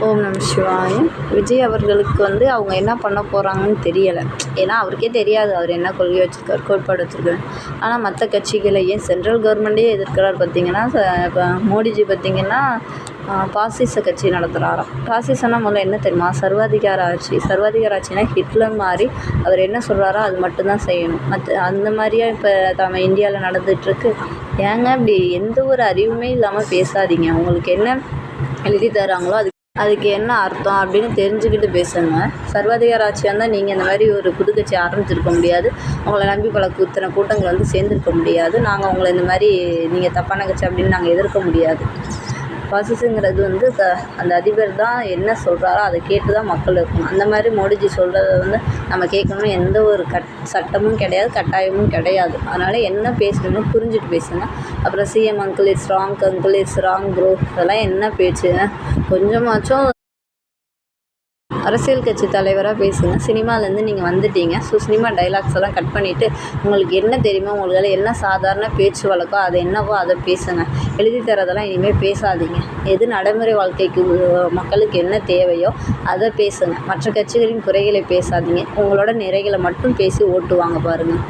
ஓம் நம சிவாய. விஜய் அவர்களுக்கு அவங்க என்ன பண்ண போகிறாங்கன்னு தெரியலை. ஏன்னா அவருக்கே தெரியாது அவர் என்ன கொள்கை வச்சுருக்காரு, கோட்பாடு வச்சுருக்காரு. ஆனால் மற்ற கட்சிகளை ஏன் சென்ட்ரல் கவர்மெண்ட்டே எதிர்க்கிறார் பார்த்திங்கன்னா, இப்போ மோடிஜி பார்த்திங்கன்னா பாசிச கட்சி நடத்துகிறாராம். பாசிசம்னா முதல்ல என்ன தெரியுமா? சர்வாதிகார ஆட்சி. சர்வாதிகார ஆட்சினா ஹிட்லர் மாதிரி அவர் என்ன சொல்கிறாரோ அது மட்டும்தான் செய்யணும். அந்த மாதிரியா இப்போ நம்ம இந்தியாவில் நடந்துகிட்ருக்கு. ஏங்க இப்படி எந்த ஒரு அறிவுமே இல்லாமல் பேசாதீங்க. உங்களுக்கு என்ன எழுதி தராங்களோ அதுக்கு என்ன அர்த்தம் அப்படின்னு தெரிஞ்சுக்கிட்டு பேசுங்க. சர்வாதிகார ஆட்சியாக இருந்தால் நீங்கள் இந்த மாதிரி ஒரு புது கட்சி ஆரம்பிச்சிருக்க முடியாது. உங்களை நம்பி பல இத்தனை கூட்டங்கள் சேர்ந்துருக்க முடியாது. நாங்கள் உங்களை இந்த மாதிரி நீங்கள் தப்பான கட்சி அப்படின்னு நாங்கள் எதிர்க்க முடியாது. பாசிசங்கிறது அந்த அதிபர் தான் என்ன சொல்கிறாரோ அதை கேட்டு தான் மக்கள் இருக்கணும். அந்த மாதிரி மோடிஜி சொல்கிறத நம்ம கேட்கணும். எந்த ஒரு சட்டமும் கிடையாது, கட்டாயமும் கிடையாது. அதனால் என்ன பேசணும்னு புரிஞ்சுட்டு பேசுங்க. அப்புறம் CM uncle it's wrong, uncle it's wrong bro, அதெல்லாம் என்ன பேச்சு? கொஞ்சமாச்சும் அரசியல் கட்சி தலைவராக பேசுங்க. சினிமாலேருந்து நீங்கள் வந்துட்டீங்க. ஸோ சினிமா டைலாக்ஸ் எல்லாம் கட் பண்ணிவிட்டு உங்களுக்கு என்ன தெரியுமோ, உங்களுக்கு என்ன சாதாரண பேச்சு வழக்கோ அது என்னவோ அதை பேசுங்க. எழுதி தரதெல்லாம் இனிமேல் பேசாதீங்க. எது நடைமுறை வாழ்க்கைக்கு மக்களுக்கு என்ன தேவையோ அதை பேசுங்க. மற்ற கட்சிகளின் குறைகளை பேசாதீங்க. உங்களோட நிறைகளை மட்டும் பேசி ஓட்டுவாங்க பாருங்கள்.